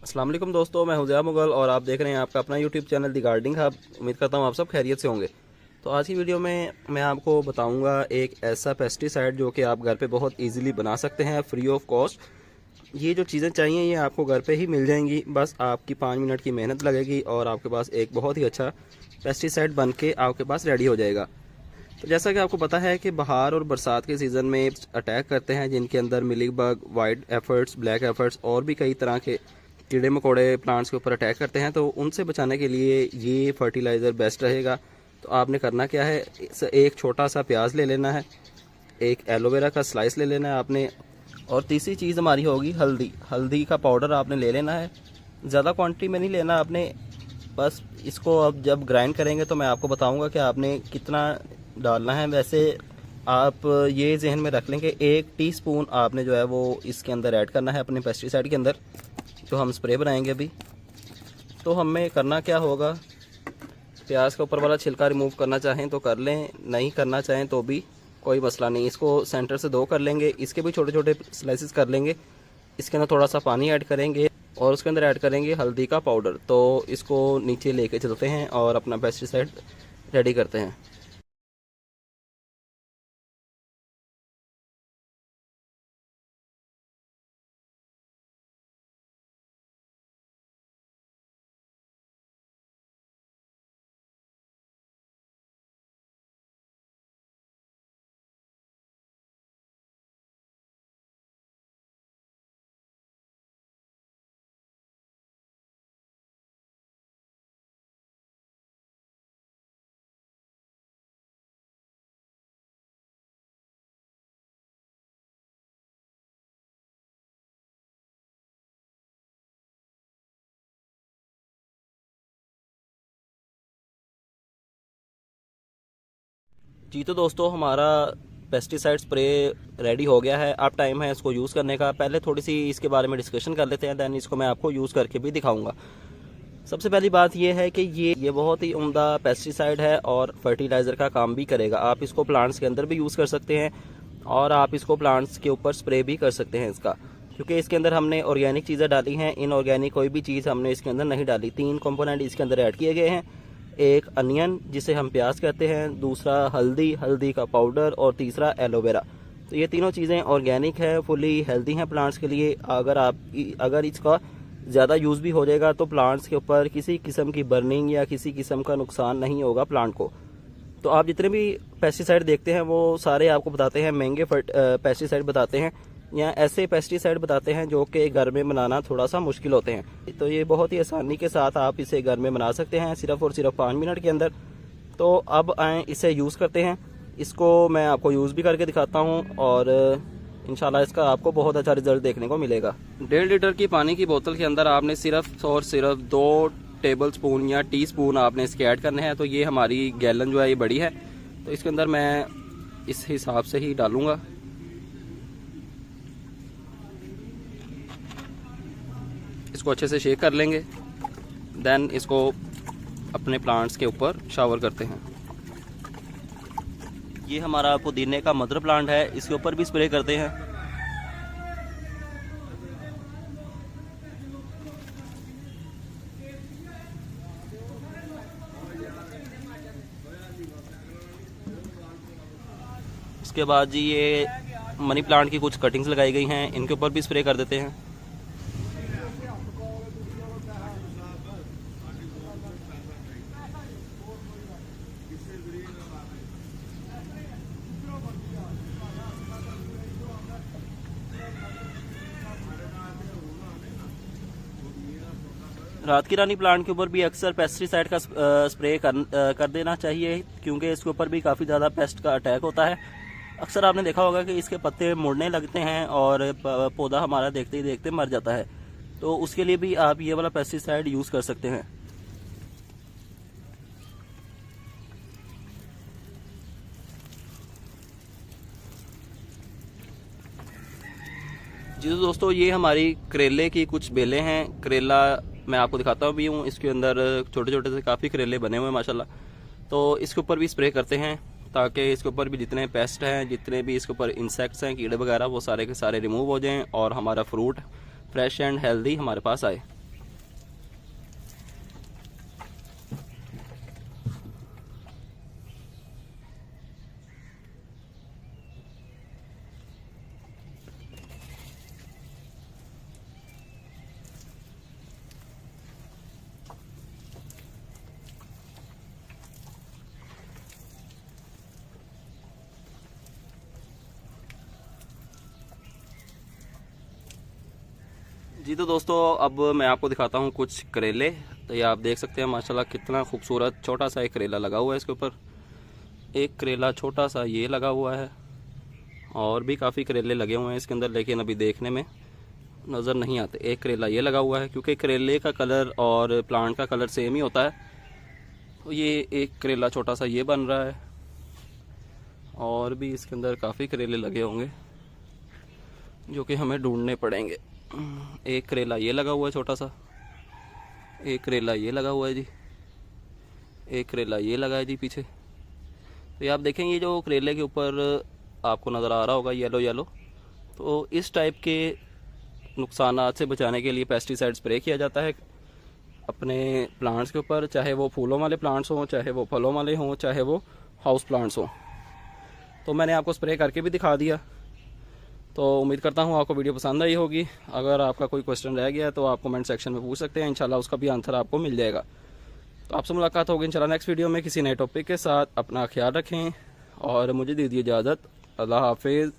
अस्सलाम वालेकुम दोस्तों, मैं हुज़ैफ़ मुग़ल और आप देख रहे हैं आपका अपना यूट्यूब चैनल दी गार्डनिंग हब। उम्मीद करता हूँ आप सब खैरियत से होंगे। तो आज की वीडियो में मैं आपको बताऊंगा एक ऐसा पेस्टिसाइड जो कि आप घर पे बहुत इजीली बना सकते हैं फ्री ऑफ कॉस्ट। ये जो चीज़ें चाहिए ये आपको घर पे ही मिल जाएंगी, बस आपकी 5 मिनट की मेहनत लगेगी और आपके पास एक बहुत ही अच्छा पेस्टिसाइड बन के आपके पास रेडी हो जाएगा। तो जैसा कि आपको पता है कि बहार और बरसात के सीज़न में अटैक करते हैं जिनके अंदर मिली bug, white efforts, black efforts और भी कई तरह के कीड़े मकोड़े प्लांट्स के ऊपर अटैक करते हैं। तो उनसे बचाने के लिए ये फर्टिलाइज़र बेस्ट रहेगा। तो आपने करना क्या है, एक छोटा सा प्याज ले लेना है, एक एलोवेरा का स्लाइस ले लेना है आपने, और तीसरी चीज़ हमारी होगी हल्दी। हल्दी का पाउडर आपने ले लेना है, ज़्यादा क्वांटिटी में नहीं लेना आपने। बस इसको अब जब ग्राइंड करेंगे तो मैं आपको बताऊंगा कि आपने कितना डालना है। वैसे आप ये जहन में रख लें कि 1 टीस्पून आपने जो है वो इसके अंदर ऐड करना है अपने पेस्टिसाइड के अंदर, जो हम स्प्रे बनाएंगे अभी। तो हमें करना क्या होगा, प्याज का ऊपर वाला छिलका रिमूव करना चाहें तो कर लें, नहीं करना चाहें तो भी कोई मसला नहीं। इसको सेंटर से 2 कर लेंगे, इसके भी छोटे छोटे स्लाइसेस कर लेंगे। इसके अंदर थोड़ा सा पानी ऐड करेंगे और उसके अंदर ऐड करेंगे हल्दी का पाउडर। तो इसको नीचे लेके चलते हैं और अपना पेस्टिसाइड रेडी करते हैं। जी तो दोस्तों, हमारा पेस्टिसाइड स्प्रे रेडी हो गया है। अब टाइम है इसको यूज़ करने का। पहले थोड़ी सी इसके बारे में डिस्कशन कर लेते हैं, दैन इसको मैं आपको यूज़ करके भी दिखाऊंगा। सबसे पहली बात यह है कि ये बहुत ही उम्दा पेस्टिसाइड है और फर्टिलाइज़र का काम भी करेगा। आप इसको प्लांट्स के अंदर भी यूज़ कर सकते हैं और आप इसको प्लांट्स के ऊपर स्प्रे भी कर सकते हैं इसका, क्योंकि इसके अंदर हमने ऑर्गेनिक चीज़ें डाली हैं। इनऑर्गेनिक कोई भी चीज़ हमने इसके अंदर नहीं डाली। 3 कंपोनेंट इसके अंदर ऐड किए गए हैं। एक अनियन जिसे हम प्याज कहते हैं, दूसरा हल्दी का पाउडर और तीसरा एलोवेरा। तो ये तीनों चीज़ें ऑर्गेनिक है, फुली हेल्दी हैं प्लांट्स के लिए। अगर इसका ज़्यादा यूज़ भी हो जाएगा तो प्लांट्स के ऊपर किसी किस्म की बर्निंग या किसी किस्म का नुकसान नहीं होगा प्लांट को। तो आप जितने भी पेस्टिसाइड देखते हैं वो सारे आपको बताते हैं महंगे पेस्टिसाइड बताते हैं, या ऐसे पेस्टिसाइड बताते हैं जो कि घर में बनाना थोड़ा सा मुश्किल होते हैं। तो ये बहुत ही आसानी के साथ आप इसे घर में बना सकते हैं, सिर्फ और सिर्फ 5 मिनट के अंदर। तो अब आए इसे यूज़ करते हैं। इसको मैं आपको यूज़ भी करके दिखाता हूँ और इंशाल्लाह इसका आपको बहुत अच्छा रिजल्ट देखने को मिलेगा। 1.5 लीटर की पानी की बोतल के अंदर आपने सिर्फ और सिर्फ 2 टेबल स्पून या टी स्पून आपने इसके ऐड करने हैं। तो ये हमारी गैलन जो है ये बड़ी है, तो इसके अंदर मैं इस हिसाब से ही डालूँगा। इसको अच्छे से शेक कर लेंगे, देन इसको अपने प्लांट्स के ऊपर शावर करते हैं। ये हमारा पुदीने का मदर प्लांट है, इसके ऊपर भी स्प्रे करते हैं। इसके बाद जी ये मनी प्लांट की कुछ कटिंग्स लगाई गई हैं, इनके ऊपर भी स्प्रे कर देते हैं। रात की रानी प्लांट के ऊपर भी अक्सर पेस्टिसाइड का स्प्रे कर देना चाहिए, क्योंकि इसके ऊपर भी काफ़ी ज़्यादा पेस्ट का अटैक होता है। अक्सर आपने देखा होगा कि इसके पत्ते मुड़ने लगते हैं और पौधा हमारा देखते ही देखते मर जाता है। तो उसके लिए भी आप ये वाला पेस्टिसाइड यूज़ कर सकते हैं। जी तो दोस्तों, ये हमारी करेले की कुछ बेलें हैं। करेला मैं आपको दिखाता भी हूँ, इसके अंदर छोटे छोटे से काफ़ी करेले बने हुए हैं माशाल्लाह। तो इसके ऊपर भी स्प्रे करते हैं ताकि इसके ऊपर भी जितने पेस्ट हैं, जितने भी इसके ऊपर इंसेक्ट्स हैं, कीड़े वगैरह, वो सारे के सारे रिमूव हो जाएं और हमारा फ्रूट फ्रेश एंड हेल्दी हमारे पास आए। जी तो दोस्तों अब मैं आपको दिखाता हूँ कुछ करेले। तो ये आप देख सकते हैं माशाल्लाह कितना खूबसूरत छोटा सा एक करेला लगा हुआ है इसके ऊपर। एक करेला छोटा सा ये लगा हुआ है और भी काफ़ी करेले लगे हुए हैं इसके अंदर, लेकिन अभी देखने में नज़र नहीं आते। एक करेला ये लगा हुआ है, क्योंकि करेले का कलर और प्लांट का कलर सेम ही होता है। तो ये एक करेला छोटा सा ये बन रहा है और भी इसके अंदर काफ़ी करेले लगे होंगे जो कि हमें ढूंढने पड़ेंगे। एक करेला ये लगा हुआ है छोटा सा, एक करेला ये लगा हुआ है जी, एक करेला ये लगा है जी पीछे। तो ये आप देखेंगे ये जो करेले के ऊपर आपको नज़र आ रहा होगा येलो येलो, तो इस टाइप के नुकसानात से बचाने के लिए पेस्टिसाइड स्प्रे किया जाता है अपने प्लांट्स के ऊपर, चाहे वो फूलों वाले प्लांट्स हों, चाहे वो फलों वाले हों, चाहे वो हाउस प्लांट्स हों। तो मैंने आपको स्प्रे करके भी दिखा दिया। तो उम्मीद करता हूँ आपको वीडियो पसंद आई होगी। अगर आपका कोई क्वेश्चन रह गया तो आप कमेंट सेक्शन में पूछ सकते हैं, इंशाल्लाह उसका भी आंसर आपको मिल जाएगा। तो आपसे मुलाकात होगी इंशाल्लाह नेक्स्ट वीडियो में किसी नए टॉपिक के साथ। अपना ख्याल रखें और मुझे दीजिए इजाज़त। अल्लाह हाफिज़।